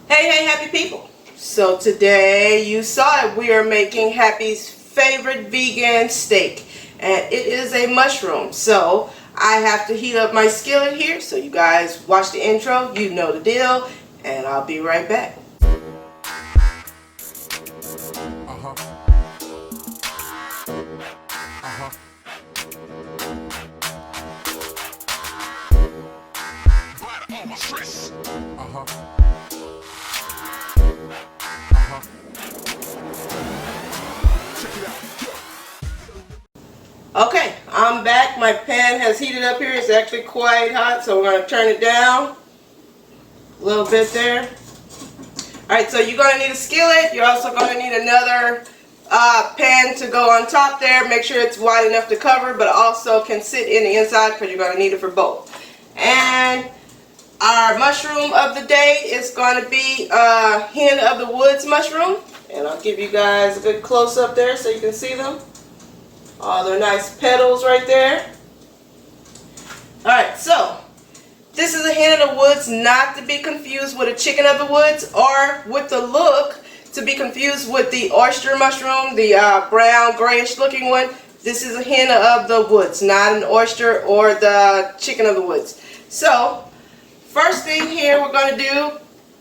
Hey, happy people. So today you saw it, we are making Happy's favorite vegan steak, and it is a mushroom. So I have to heat up my skillet here, so you guys watch the intro, you know the deal, and I'll be right back. Okay, I'm back. My pan has heated up here. It's actually quite hot, so we're going to turn it down a little bit there. Alright, so you're going to need a skillet. You're also going to need another pan to go on top there. Make sure it's wide enough to cover, but also can sit in the inside because you're going to need it for both. And our mushroom of the day is going to be Hen of the Woods mushroom. And I'll give you guys a good close-up there so you can see them. All their nice petals right there. Alright, so this is a Hen of the Woods, not to be confused with a Chicken of the Woods, or with the look to be confused with the oyster mushroom, the brown grayish looking one. This is a Hen of the Woods, not an oyster or the Chicken of the Woods. So first thing here we're going to do,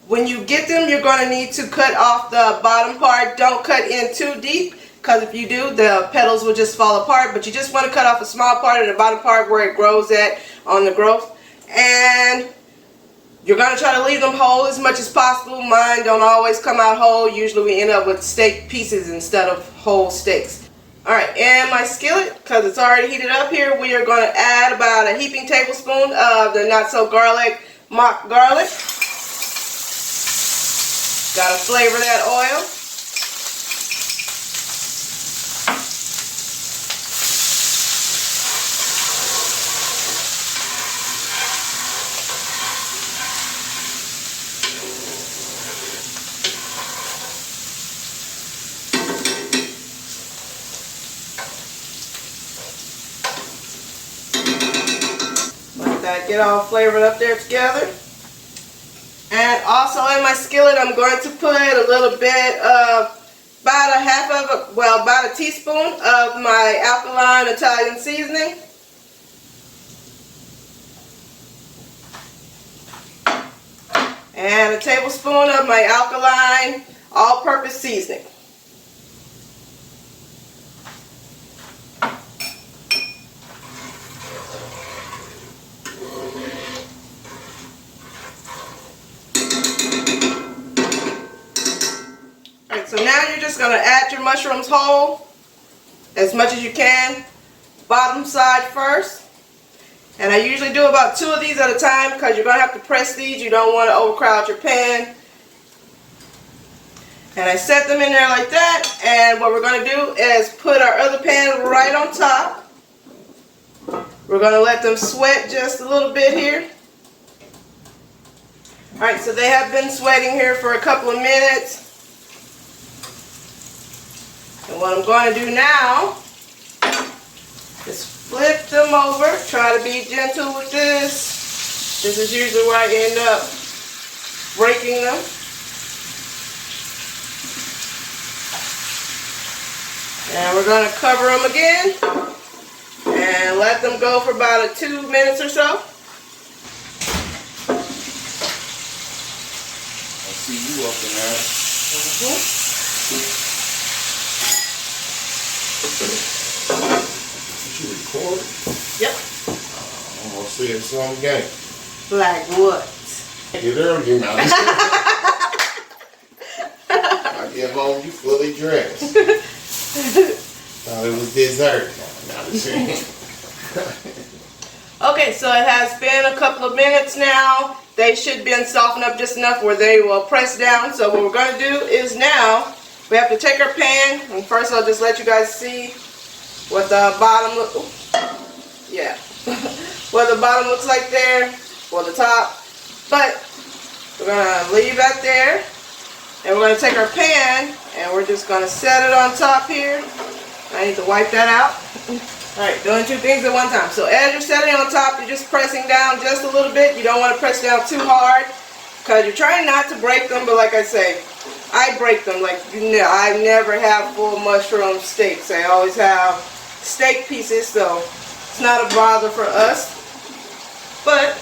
when you get them, you're going to need to cut off the bottom part. Don't cut in too deep, because if you do, the petals will just fall apart. But you just want to cut off a small part of the bottom part where it grows at on the growth. And you're going to try to leave them whole as much as possible. Mine don't always come out whole. Usually we end up with steak pieces instead of whole steaks. Alright, and my skillet, because it's already heated up here, we are going to add about a heaping tablespoon of the not so garlic mock garlic. Got to flavor that oil. That get all flavored up there together. And also in my skillet I'm going to put a little bit of about a teaspoon of my alkaline Italian seasoning. And a tablespoon of my alkaline all-purpose seasoning. So now you're just going to add your mushrooms whole as much as you can, bottom side first. And I usually do about 2 of these at a time because you're going to have to press these. You don't want to overcrowd your pan. And I set them in there like that. And what we're going to do is put our other pan right on top. We're going to let them sweat just a little bit here. Alright, so they have been sweating here for a couple of minutes. And what I'm going to do now is flip them over. Try to be gentle with this. This is usually where I end up breaking them. And we're going to cover them again and let them go for about 2 minutes or so. I see you up in there. Did you record? Yep. I'm gonna see it some game. Like what? Get early now. I get home, you fully dressed. Thought it was dessert. Now it's Okay, so it has been a couple of minutes now. They should be softened up just enough where they will press down. So what we're going to do is now we have to take our pan, and first I'll just let you guys see what the bottom what the bottom looks like there, or the top. But we're going to leave that there, and we're going to take our pan and we're just going to set it on top here. I need to wipe that out. Alright, doing 2 things at one time. So as you're setting on top, you're just pressing down just a little bit. You don't want to press down too hard. because you're trying not to break them, but like I say, I break them. Like, you know, I never have full mushroom steaks. I always have steak pieces, so it's not a bother for us. But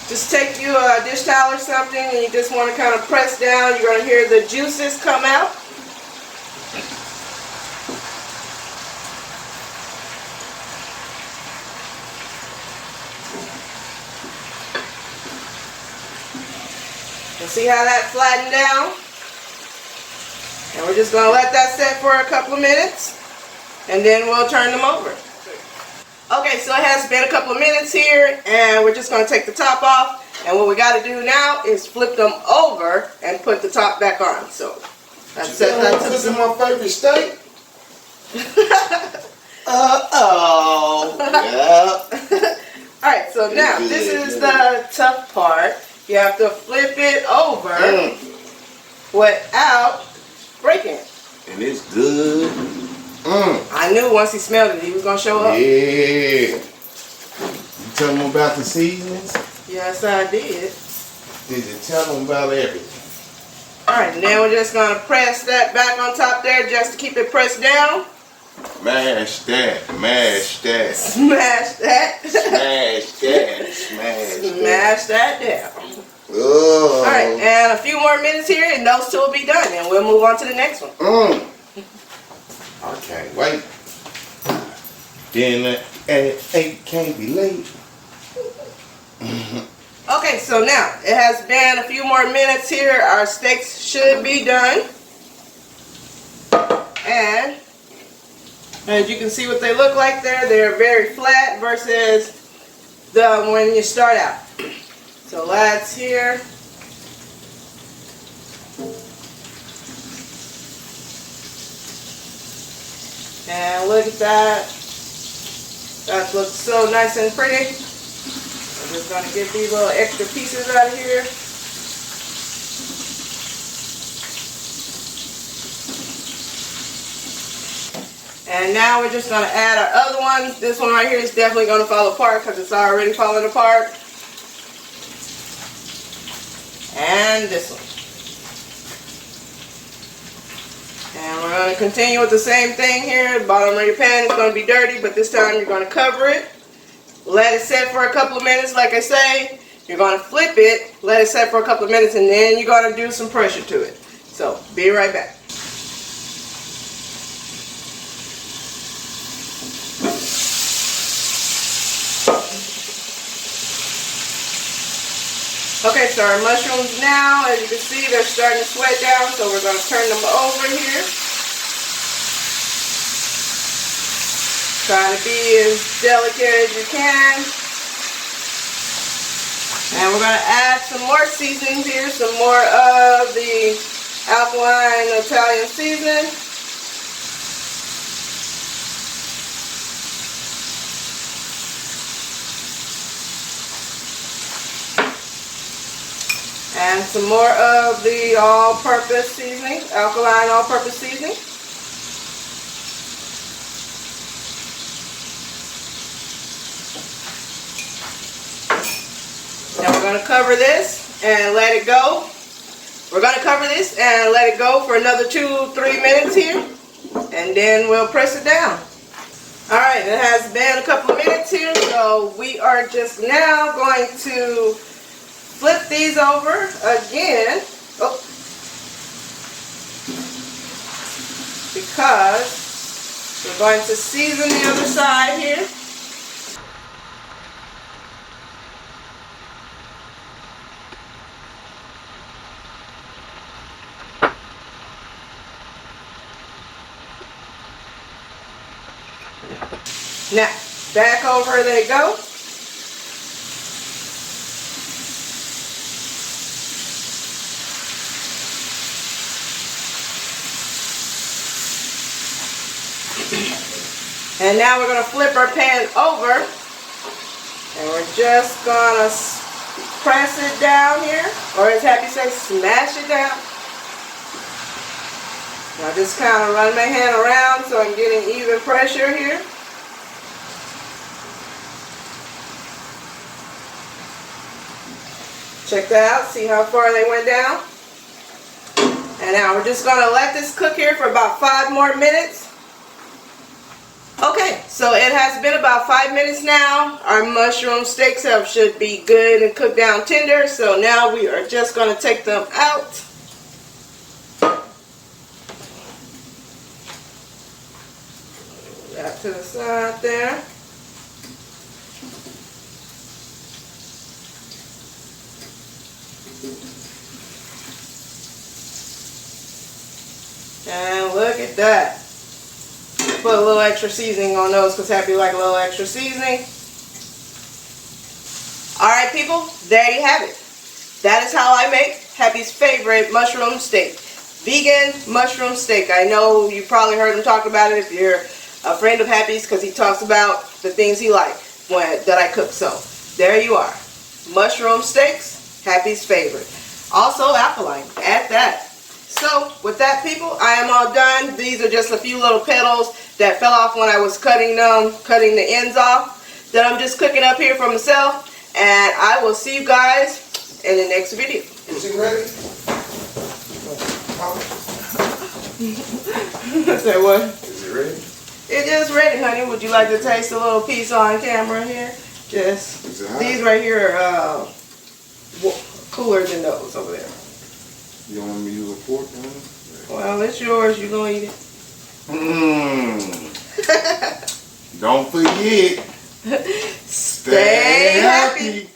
just take you a dish towel or something, and you just want to kind of press down. You're going to hear the juices come out. And see how that flattened down? And we're just going to let that set for a couple of minutes, and then we'll turn them over. Okay, so it has been a couple of minutes here, and we're just going to take the top off. And what we got to do now is flip them over and put the top back on. So that's it. This is my favorite steak. Yeah. Alright, so now this is the tough part. You have to flip it over without breaking it. And it's good. I knew once he smelled it, he was going to show up. Yeah. You tell them about the seasonings? Yes, I did. Did you tell them about everything? Alright, now we're just going to press that back on top there just to keep it pressed down. Mash that, mash that. Smash that. Smash that, Smash that down. Oh. Alright, and a few more minutes here and those two will be done, and we'll move on to the next one. I can't wait. Dinner at 8 can't be late. Okay, so now it has been a few more minutes here. Our steaks should be done. And as you can see what they look like there, they're very flat versus the when you start out. So let's here. And look at that. That looks so nice and pretty. I'm just going to get these little extra pieces out of here. And now we're just going to add our other one. This one right here is definitely going to fall apart because it's already falling apart. And this one. And we're going to continue with the same thing here. The bottom of your pan is going to be dirty, but this time you're going to cover it. Let it set for a couple of minutes, like I say. You're going to flip it, let it set for a couple of minutes, and then you're going to do some pressure to it. So, be right back. Okay, so our mushrooms now, as you can see, they're starting to sweat down, so we're going to turn them over here. Try to be as delicate as you can. And we're going to add some more seasonings here, some more of the alkaline Italian seasoning. And some more of the all-purpose seasoning, alkaline all-purpose seasoning. Now we're going to cover this and let it go. We're going to cover this and let it go for another 2-3 minutes here. And then we'll press it down. Alright, it has been a couple of minutes here, so we are just now going to flip these over again. Oh. Because we're going to season the other side here. Now, back over they go. And now we're going to flip our pan over. And we're just going to press it down here. Or as Happy says, smash it down. Now just kind of run my hand around so I'm getting even pressure here. Check that out, see how far they went down. And now we're just gonna let this cook here for about 5 more minutes. Okay, so it has been about 5 minutes now. Our mushroom steaks should be good and cooked down tender. So now we are just gonna take them out. That to the side there. And look at that. Put a little extra seasoning on those because Happy like a little extra seasoning. Alright people, there you have it. That is how I make Happy's favorite mushroom steak. Vegan mushroom steak. I know you probably heard him talk about it if you're a friend of Happy's because he talks about the things he likes that I cook. So there you are. Mushroom steaks, Happy's favorite. Also alkaline at that. So with that people, I am all done. These are just a few little petals that fell off when I was cutting the ends off that I'm just cooking up here for myself. And I will see you guys in the next video. Is it ready? Say what? Is it ready? It is ready, honey. Would you like to taste a little piece on camera here? Just these right here are cooler than those over there. You want me to use a fork? Well, it's yours. You're going to eat it. Don't forget. Stay happy.